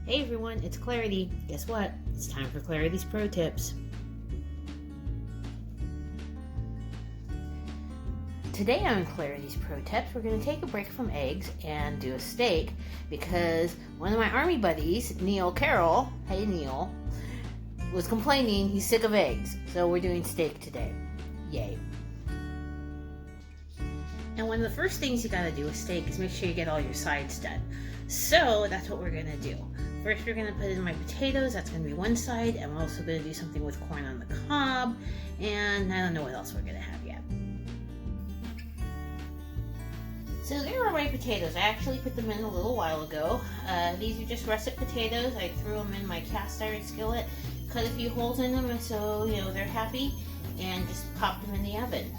Hey everyone, it's Clarity. Guess what? It's time for Clarity's Pro Tips. Today on Clarity's Pro Tips, we're going to take a break from eggs and do a steak because one of my army buddies, Neil Carroll, hey Neil, was complaining he's sick of eggs. So we're doing steak today. Yay. And one of the first things you got to do with steak is make sure you get all your sides done. So that's what we're going to do. First, we're going to put in my potatoes. That's going to be one side. And we're also going to do something with corn on the cob. And I don't know what else we're going to have yet. So there are my potatoes. I actually put them in a little while ago. These are just russet potatoes. I threw them in my cast iron skillet, cut a few holes in them so they're happy, and just popped them in the oven.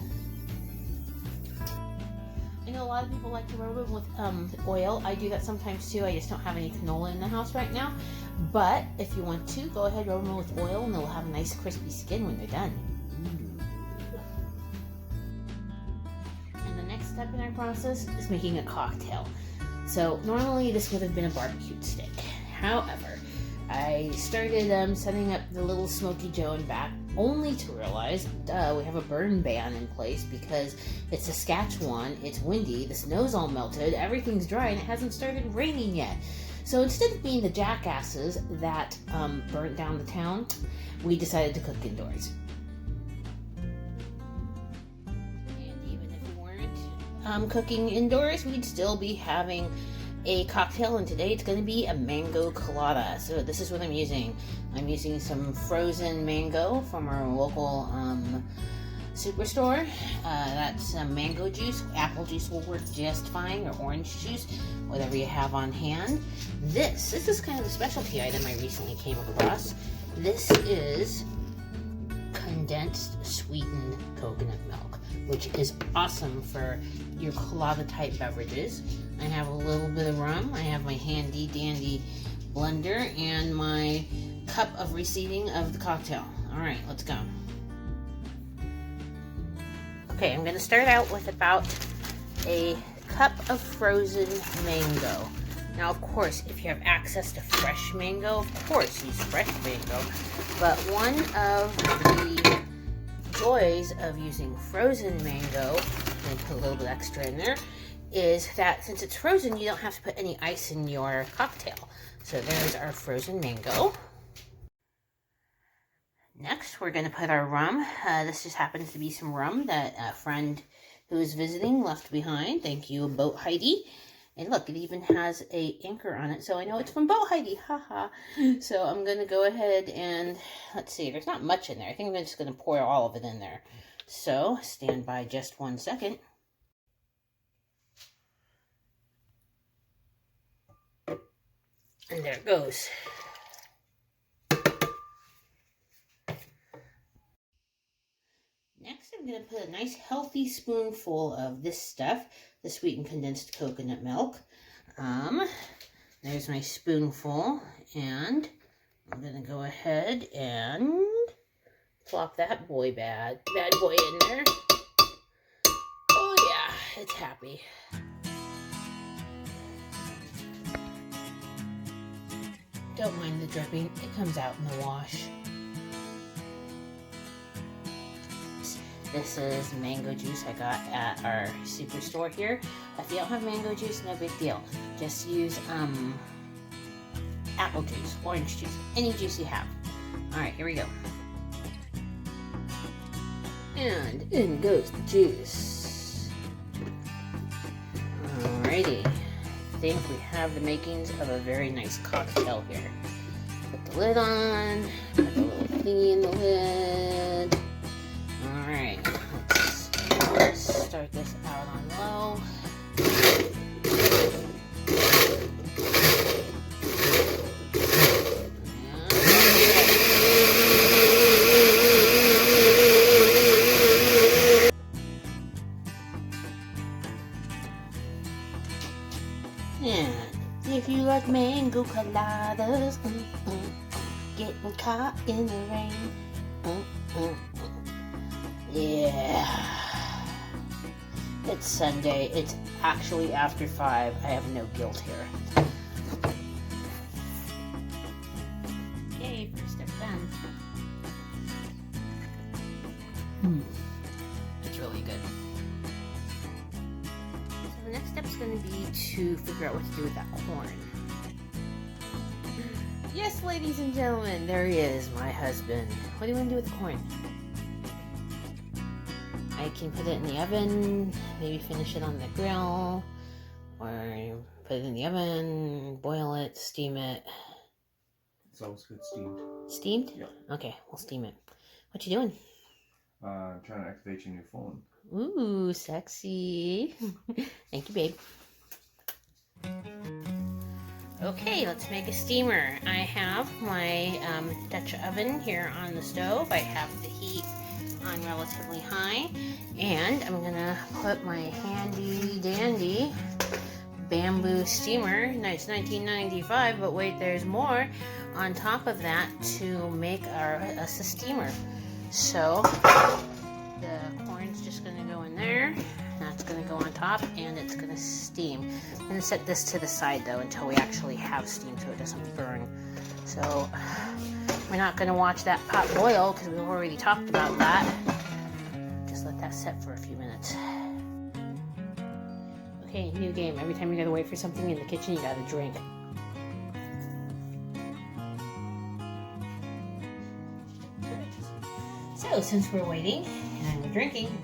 I know a lot of people like to rub them with oil. I do that sometimes too. I just don't have any canola in the house right now. But if you want to, go ahead and rub them with oil and they'll have a nice crispy skin when they're done. And the next step in our process is making a cocktail. So normally this would have been a barbecued steak. However, I started setting up the little Smoky Joe in back, only to realize, we have a burn ban in place because it's Saskatchewan, it's windy, the snow's all melted, everything's dry, and it hasn't started raining yet. So instead of being the jackasses that burnt down the town, we decided to cook indoors. And even if we weren't cooking indoors, we'd still be having a cocktail, and today it's going to be a mango colada. So this is what I'm using. I'm using some frozen mango from our local superstore. That's mango juice. Apple juice will work just fine, or orange juice, whatever you have on hand. This is kind of a specialty item I recently came across. This is condensed sweetened coconut milk, which is awesome for your colada type beverages. I have a little bit of rum, I have my handy dandy blender, and my cup of receiving of the cocktail. Alright, let's go. Okay, I'm going to start out with about a cup of frozen mango. Now, of course, if you have access to fresh mango, of course use fresh mango. But one of the joys of using frozen mango, and put a little bit extra in there, is that since it's frozen, you don't have to put any ice in your cocktail. So there's our frozen mango. Next, we're going to put our rum. This just happens to be some rum that a friend who is visiting left behind. Thank you, Boat Heidi. And look, it even has an anchor on it, so I know it's from Boat Heidi. Haha. So I'm going to go ahead and, let's see, there's not much in there. I think I'm just going to pour all of it in there. So stand by just 1 second. And there it goes. Next, I'm going to put a nice healthy spoonful of this stuff, the sweetened condensed coconut milk. There's my spoonful, and I'm going to go ahead and plop that bad boy in there. Oh yeah, it's happy. Don't mind the dripping, it comes out in the wash. This is mango juice I got at our superstore here. If you don't have mango juice, no big deal. Just use apple juice, orange juice, any juice you have. Alright, here we go. And in goes the juice. Alrighty. I think we have the makings of a very nice cocktail here. Put the lid on, put the little thingy in the lid. Alright, let's start this out on low. And if you like mango coladas, getting caught in the rain, yeah. It's Sunday. It's actually after 5. I have no guilt here. It's really good. So the next step is going to be to figure out what to do with that corn. Yes, ladies and gentlemen, there he is, my husband. What do you want to do with the corn? I can put it in the oven, maybe finish it on the grill, or put it in the oven, boil it, steam it. It's always good steamed. Steamed? Yeah. Okay, we'll steam it. What you doing? I'm trying to activate your new phone. Ooh, sexy. Thank you, babe. Okay, let's make a steamer. I have my Dutch oven here on the stove. I have the heat on relatively high, and I'm gonna put my handy dandy bamboo steamer. It's 1995, but wait, there's more on top of that to make us a steamer. So the corn's just gonna go in there. That's going to go on top, and it's going to steam. I'm going to set this to the side, though, until we actually have steam so it doesn't burn. So we're not going to watch that pot boil because we've already talked about that. Just let that set for a few minutes. Okay, new game. Every time you got to wait for something in the kitchen, you got to drink. So since we're waiting and we're drinking,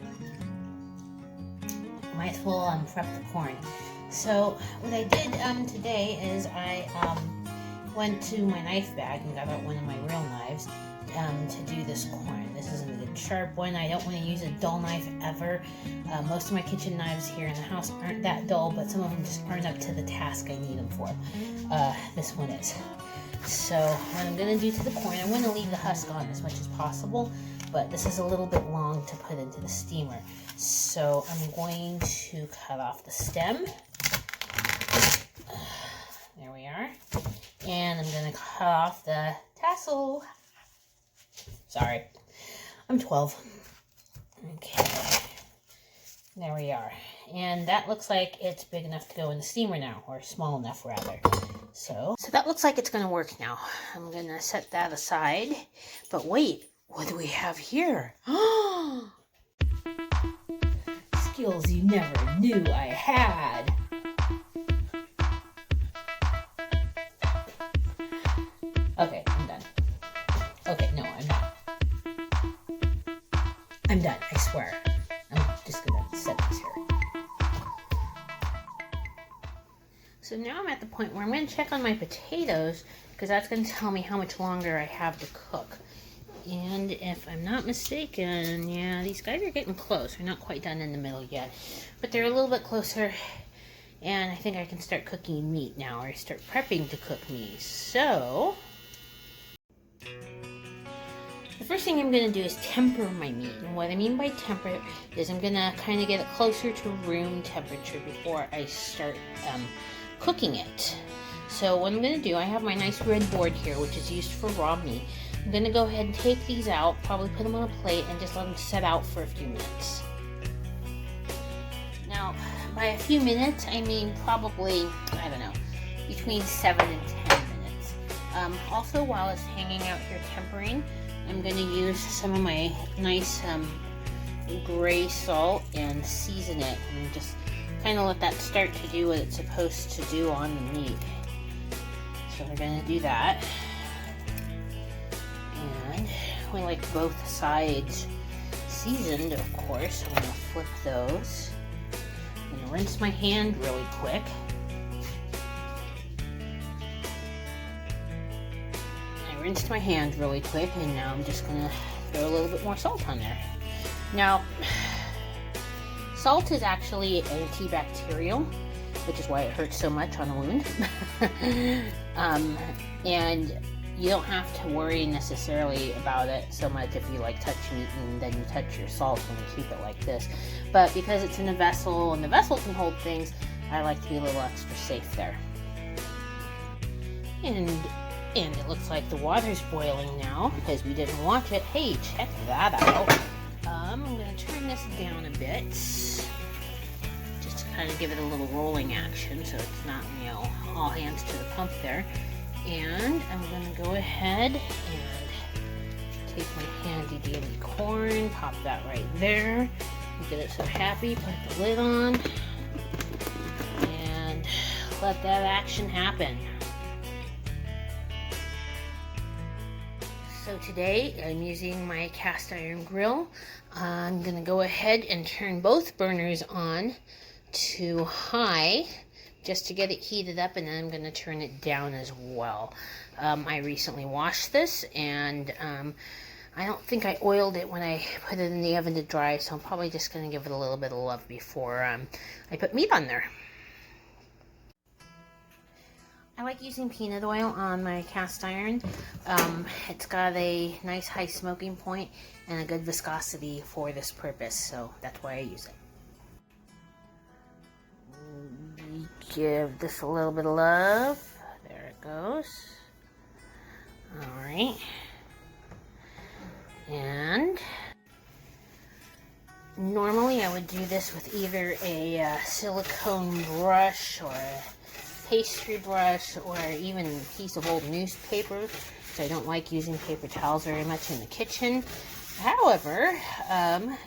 might as well prep the corn. So what I did today is I went to my knife bag and got out one of my real knives to do this corn. This isn't a good sharp one. I don't want to use a dull knife ever. Most of my kitchen knives here in the house aren't that dull, but some of them just aren't up to the task I need them for. This one is. So what I'm going to do to the corn, I'm going to leave the husk on as much as possible, but this is a little bit long to put into the steamer. So I'm going to cut off the stem. There we are. And I'm going to cut off the tassel. Sorry, I'm 12. Okay, there we are. And that looks like it's big enough to go in the steamer now, or small enough rather. So that looks like it's going to work now. I'm going to set that aside. But wait, what do we have here? Skills you never knew I had. Okay, I'm done. Okay, no, I'm not. I'm done, I swear. I'm just gonna set this here. So now I'm at the point where I'm gonna check on my potatoes, because that's gonna tell me how much longer I have to cook. And if I'm not mistaken, yeah, these guys are getting close. They're not quite done in the middle yet, but they're a little bit closer. And I think I can start cooking meat now, or start prepping to cook meat. So the first thing I'm going to do is temper my meat. And what I mean by temper is I'm going to kind of get it closer to room temperature before I start cooking it. So what I'm going to do, I have my nice red board here, which is used for raw meat. I'm going to go ahead and take these out, probably put them on a plate, and just let them set out for a few minutes. Now, by a few minutes, I mean probably, I don't know, between 7 and 10 minutes. Also, while it's hanging out here tempering, I'm going to use some of my nice gray salt and season it, and just kind of let that start to do what it's supposed to do on the meat. So we're going to do that. And we like both sides seasoned, of course. I'm going to flip those. I'm going to rinse my hand really quick. I rinsed my hand really quick, and now I'm just going to throw a little bit more salt on there. Now, salt is actually antibacterial, which is why it hurts so much on a wound. And you don't have to worry necessarily about it so much if you like touch meat and then you touch your salt when you keep it like this. But because it's in a vessel and the vessel can hold things, I like to be a little extra safe there. And it looks like the water's boiling now because we didn't watch it. Hey, check that out. I'm going to turn this down a bit, just to kind of give it a little rolling action so it's not, you know, all hands to the pump there. And I'm going to go ahead and take my handy dandy corn, pop that right there. Get it so happy, put the lid on, and let that action happen. So today I'm using my cast iron grill. I'm gonna go ahead and turn both burners on to high just to get it heated up, and then I'm gonna turn it down as well. I recently washed this, and I don't think I oiled it when I put it in the oven to dry, so I'm probably just gonna give it a little bit of love before I put meat on there. I like using peanut oil on my cast iron. It's got a nice high smoking point and a good viscosity for this purpose, so that's why I use it. Give this a little bit of love. There it goes. Alright. And normally I would do this with either a silicone brush or a pastry brush or even a piece of old newspaper, so I don't like using paper towels very much in the kitchen. However, I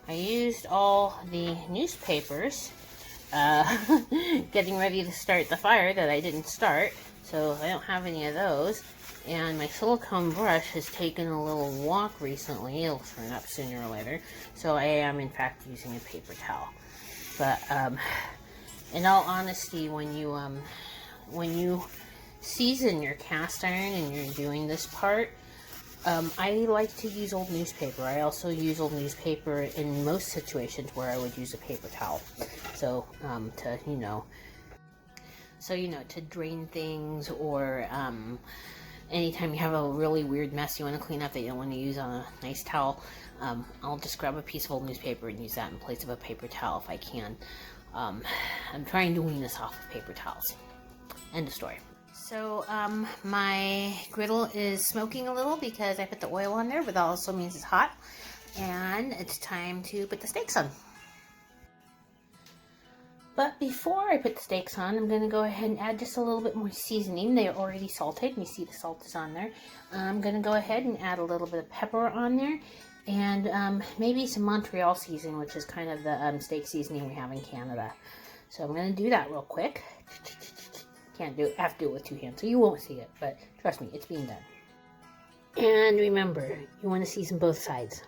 used all the newspapers getting ready to start the fire that I didn't start, so I don't have any of those. And my silicone brush has taken a little walk recently. It'll turn up sooner or later, so I am in fact using a paper towel. But in all honesty, when you season your cast iron and you're doing this part, I like to use old newspaper. I also use old newspaper in most situations where I would use a paper towel. So to drain things, or anytime you have a really weird mess you want to clean up that you don't want to use on a nice towel, I'll just grab a piece of old newspaper and use that in place of a paper towel if I can. I'm trying to wean this off of paper towels. End of story. So my griddle is smoking a little because I put the oil on there, but that also means it's hot. And it's time to put the steaks on. But before I put the steaks on, I'm going to go ahead and add just a little bit more seasoning. They're already salted. You see the salt is on there. I'm going to go ahead and add a little bit of pepper on there. And maybe some Montreal seasoning, which is kind of the steak seasoning we have in Canada. So I'm going to do that real quick. Can't do it. I have to do it with two hands, so you won't see it. But trust me, it's being done. And remember, you want to season both sides.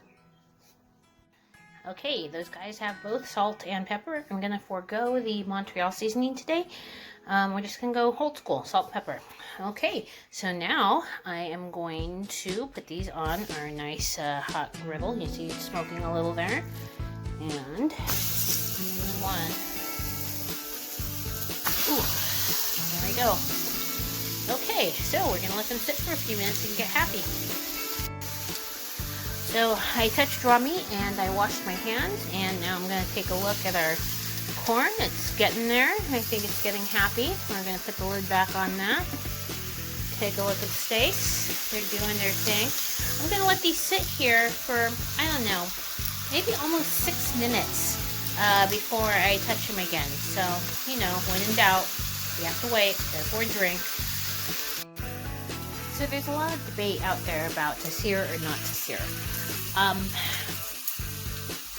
Okay, those guys have both salt and pepper. I'm going to forego the Montreal seasoning today. We're just going to go old school, salt, pepper. Okay, so now I am going to put these on our nice hot griddle. You see it's smoking a little there. And one. Ooh, there we go. Okay, so we're going to let them sit for a few minutes and get happy. So I touched raw meat and I washed my hands, and now I'm going to take a look at our corn. It's getting there. I think it's getting happy. We're going to put the lid back on that. Take a look at the steaks. They're doing their thing. I'm going to let these sit here for, I don't know, maybe almost 6 minutes before I touch them again. So, when in doubt, you have to wait, therefore drink. So there's a lot of debate out there about to sear or not to sear.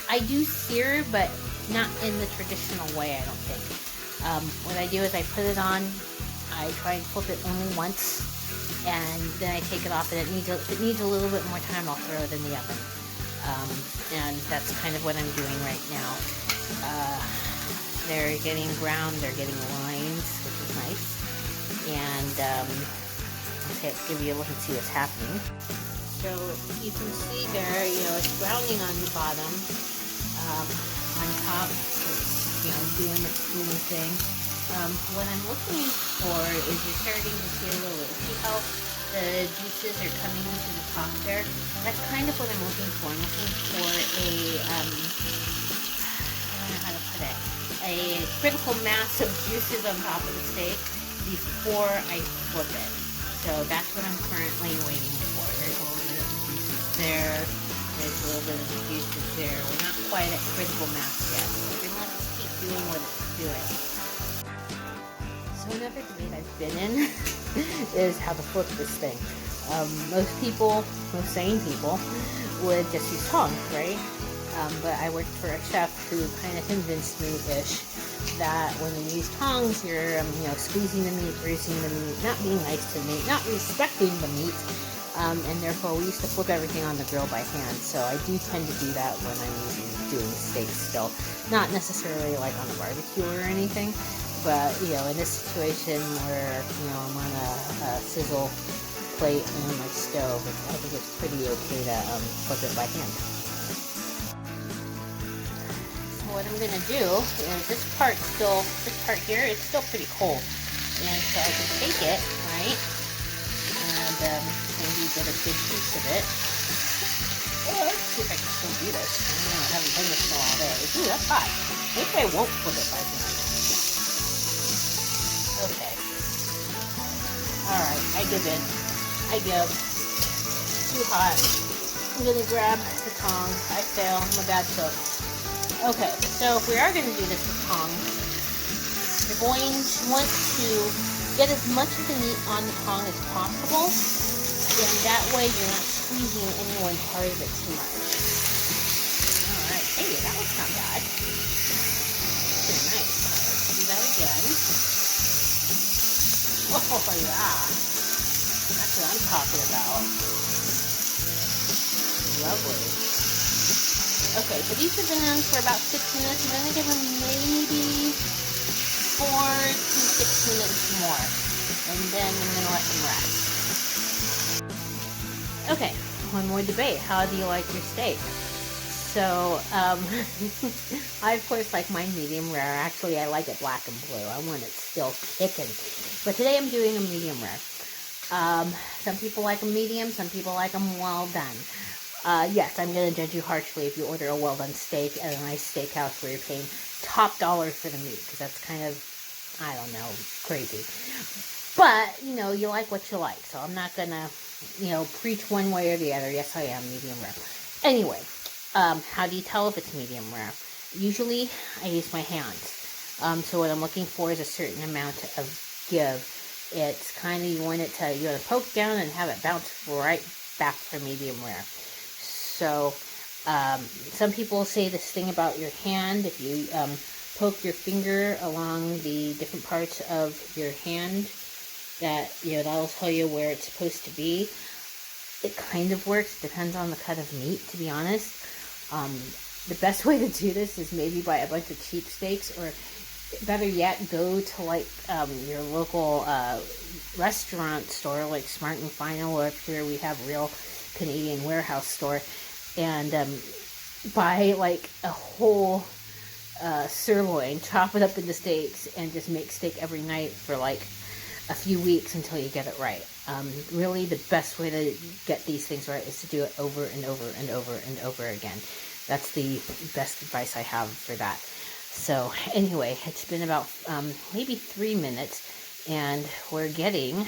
I do sear, but not in the traditional way, I don't think. What I do is I put it on, I try and flip it only once, and then I take it off, and if it needs a little bit more time, I'll throw it in the oven. And that's kind of what I'm doing right now. They're getting brown, they're getting lines, which is nice. And okay, let's give you a look and see what's happening. So you can see there, it's browning on the bottom. On top, it's doing the thing. What I'm looking for is you're starting to see a little bit. See how the juices are coming into the top there? That's kind of what I'm looking for. I'm looking for a, I don't know how to put it, a critical mass of juices on top of the steak before I flip it. So that's what I'm currently waiting for. There's a little bit of the juices there. There's a little bit of the juices there. We're not quite at critical mass yet. So we're going to let this keep doing what it's doing. So another debate I've been in is how to flip this thing. Most people, most sane people, would just use tongs, right? But I worked for a chef who kind of convinced me-ish that when you use tongs, you're squeezing the meat, greasing the meat, not being nice to the meat, not respecting the meat, and therefore we used to flip everything on the grill by hand. So I do tend to do that when I'm doing steaks still, not necessarily like on a barbecue or anything, but in this situation where I'm on a sizzle plate on my stove, I think it's pretty okay to flip it by hand. What I'm going to do is this part here is still pretty cold, and so I can take it, right, and maybe get a good piece of it. Let's see if I can still do this. I don't know, I haven't done this in all day. Ooh, that's hot. Maybe I won't flip it by hand. Okay. Alright, I give in. I give. Too hot. I'm going to grab the tongs. I fail. I'm a bad cook. Okay, so if we are going to do this with tongs, you're going to want to get as much of the meat on the tong as possible, and that way you're not squeezing any one part of it too much. Alright, hey, that looks not bad. Pretty nice. Alright, let's do that again. Oh, yeah. That's what I'm talking about. Lovely. Okay, so these have been on for about 6 minutes. I'm going to give them maybe 4 to 6 minutes more. And then I'm going to let them rest. Okay, one more debate. How do you like your steak? So, I of course like mine medium rare. Actually, I like it black and blue. I want it still kicking. But today I'm doing a medium rare. Some people like them medium, some people like them well done. Yes, I'm going to judge you harshly if you order a well-done steak at a nice steakhouse where you're paying top dollar for the meat, because that's kind of, I don't know, crazy. But, you like what you like, so I'm not going to, preach one way or the other. Yes, I am medium rare. Anyway, how do you tell if it's medium rare? Usually, I use my hands. So what I'm looking for is a certain amount of give. It's kind of, you want to poke down and have it bounce right back for medium rare. So, some people say this thing about your hand. If you poke your finger along the different parts of your hand, that'll tell you where it's supposed to be. It kind of works. Depends on the cut of meat, to be honest. The best way to do this is maybe buy a bunch of cheap steaks, or better yet, go to your local restaurant store, like Smart and Final, or up here we have Real Canadian Warehouse store, and buy a whole sirloin, chop it up into steaks, and just make steak every night for a few weeks until you get it right. Really, the best way to get these things right is to do it over and over and over and over again. That's the best advice I have for that. So anyway, it's been about maybe 3 minutes, and we're getting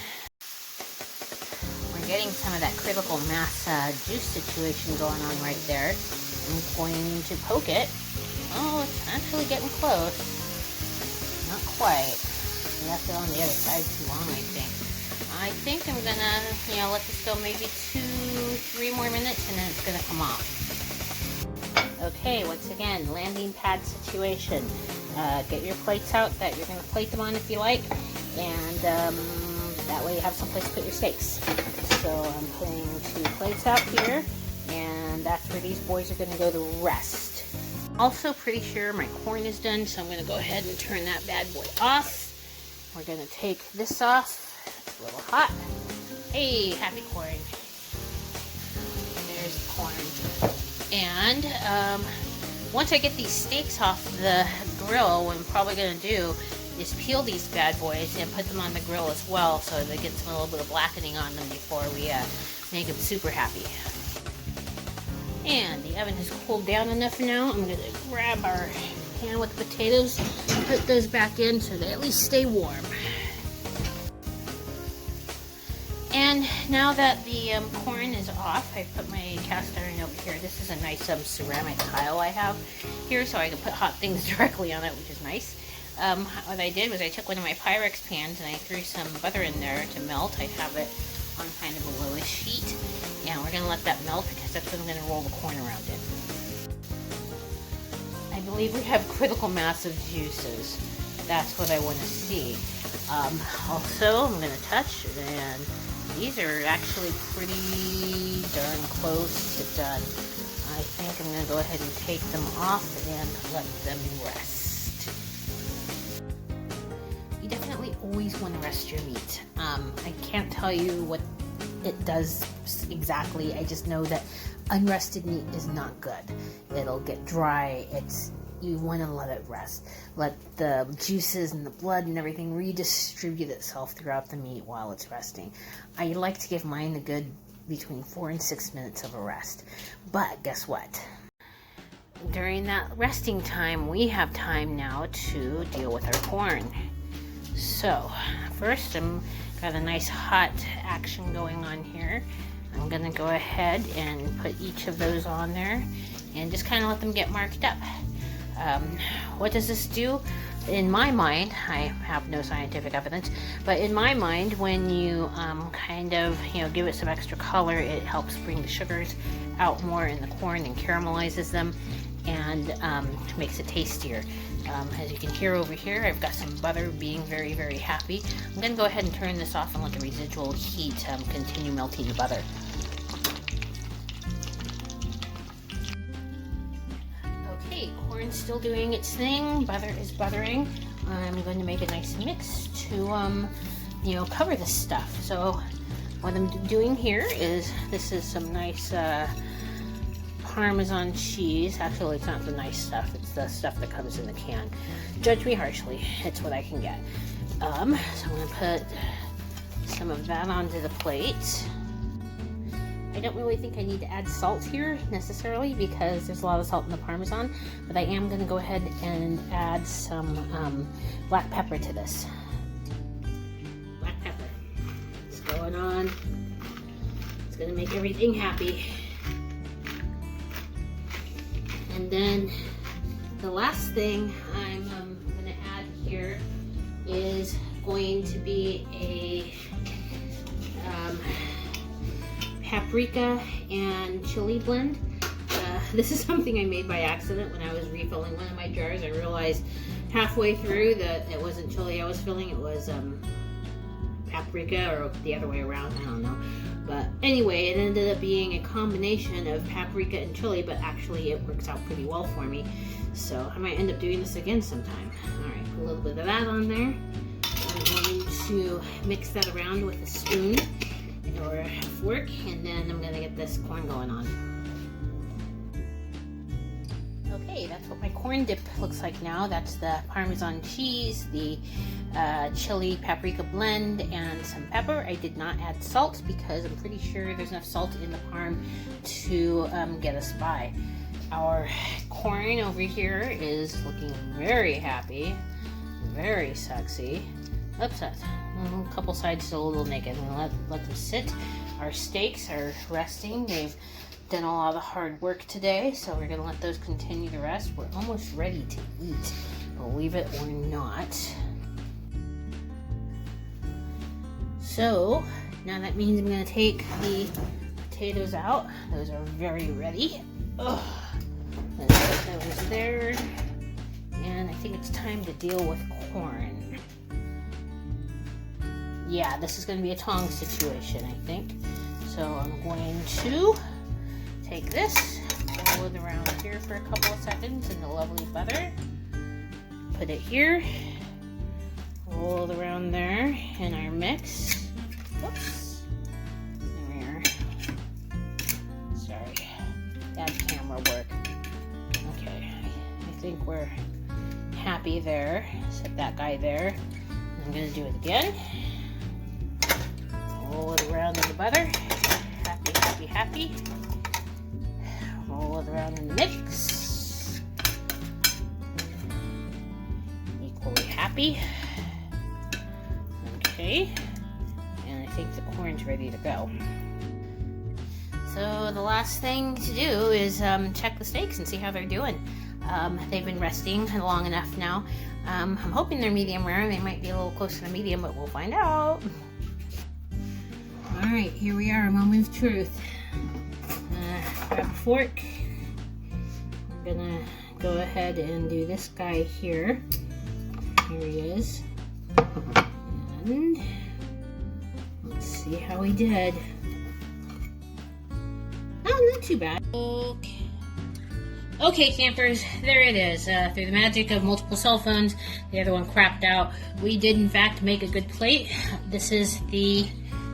some of that critical mass juice situation going on right there. I'm going to poke it. Oh, it's actually getting close. Not quite. I left it on the other side too long, I think. I think I'm gonna, let this go maybe 2-3 more minutes, and then it's gonna come off. Okay, once again, landing pad situation. Get your plates out that you're gonna plate them on if you like, and that way you have someplace to put your steaks. So I'm putting 2 plates out here, and that's where these boys are going to go to rest. Also pretty sure my corn is done, so I'm going to go ahead and turn that bad boy off. We're going to take this off. It's a little hot. Hey, happy corn. There's the corn. And once I get these steaks off the grill, what I'm probably going to do is peel these bad boys and put them on the grill as well, so they get a little bit of blackening on them before we make them super happy. And the oven has cooled down enough now. I'm going to grab our pan with the potatoes, put those back in so they at least stay warm. And now that the corn is off, I put my cast iron over here. This is a nice ceramic tile I have here, so I can put hot things directly on it, which is nice. What I did was I took one of my Pyrex pans and I threw some butter in there to melt. I have it on kind of a lowish heat. And we're gonna let that melt because that's what I'm gonna roll the corn around in. I believe we have critical mass of juices. That's what I want to see. Also, I'm gonna touch, and these are actually pretty darn close to done. I think I'm gonna go ahead and take them off and let them rest. You definitely always want to rest your meat. I can't tell you what it does exactly. I just know that unrested meat is not good. It'll get dry. You want to let it rest. Let the juices and the blood and everything redistribute itself throughout the meat while it's resting. I like to give mine a good between 4 and 6 minutes of a rest. But guess what? During that resting time, we have time now to deal with our corn. So first, I'm got a nice hot action going on here. I'm gonna go ahead and put each of those on there and just kind of let them get marked up. What does this do? In my mind, I have no scientific evidence, but in my mind, when you kind of give it some extra color, it helps bring the sugars out more in the corn and caramelizes them, and makes it tastier. As you can hear over here, I've got some butter being very, very happy. I'm going to go ahead and turn this off and let the residual heat continue melting the butter. Okay, corn's still doing its thing. Butter is buttering. I'm going to make a nice mix to, cover this stuff. So what I'm doing here is, this is some nice Parmesan cheese. Actually, it's not the nice stuff. It's the stuff that comes in the can. Judge me harshly. It's what I can get. So I'm going to put some of that onto the plate. I don't really think I need to add salt here necessarily because there's a lot of salt in the Parmesan, but I am going to go ahead and add some black pepper to this. Black pepper. It's going on. It's going to make everything happy. And then the last thing I'm going to add here is going to be a paprika and chili blend. This is something I made by accident when I was refilling one of my jars. I realized halfway through that it wasn't chili I was filling, it was paprika, or the other way around, I don't know. But anyway, it ended up being a combination of paprika and chili, but actually it works out pretty well for me. So I might end up doing this again sometime. Alright, put a little bit of that on there. I'm going to mix that around with a spoon or a fork, and then I'm going to get this corn going on. Okay, that's what my corn dip looks like now. That's the Parmesan cheese, the chili paprika blend, and some pepper. I did not add salt because I'm pretty sure there's enough salt in the parm to get us by. Our corn over here is looking very happy, very sexy. Oops, a couple sides still a little naked. I'm gonna let them sit. Our steaks are resting. They've done a lot of hard work today, so we're gonna let those continue to rest. We're almost ready to eat, believe it or not. So now that means I'm gonna take the potatoes out. Those are very ready. Ugh. And put those there. And I think it's time to deal with corn. Yeah, this is going to be a tongs situation, I think. So I'm going to take this, roll it around here for a couple of seconds in the lovely butter. Put it here. Roll it around there in our mix. Oops. There we are. Sorry. Bad camera work. Okay. I think we're happy there. Set that guy there. I'm going to do it again. Roll it around in the butter. Happy, happy, happy. Roll it around in the mix. Equally happy. Okay. And I think the corn's ready to go. So the last thing to do is check the steaks and see how they're doing. They've been resting long enough now. I'm hoping they're medium rare. They might be a little closer to medium, but we'll find out. Alright, here we are, a moment of truth. Grab a fork. We're gonna go ahead and do this guy here. Here he is. And let's see how he did. Oh, not too bad. Okay, campers, there it is. Through the magic of multiple cell phones, the other one crapped out. We did, in fact, make a good plate. This is the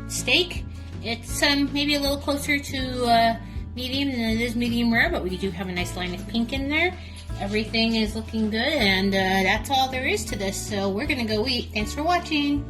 steak. It's maybe a little closer to medium than it is medium rare, but we do have a nice line of pink in there. Everything is looking good, and that's all there is to this. So we're gonna go eat. Thanks for watching.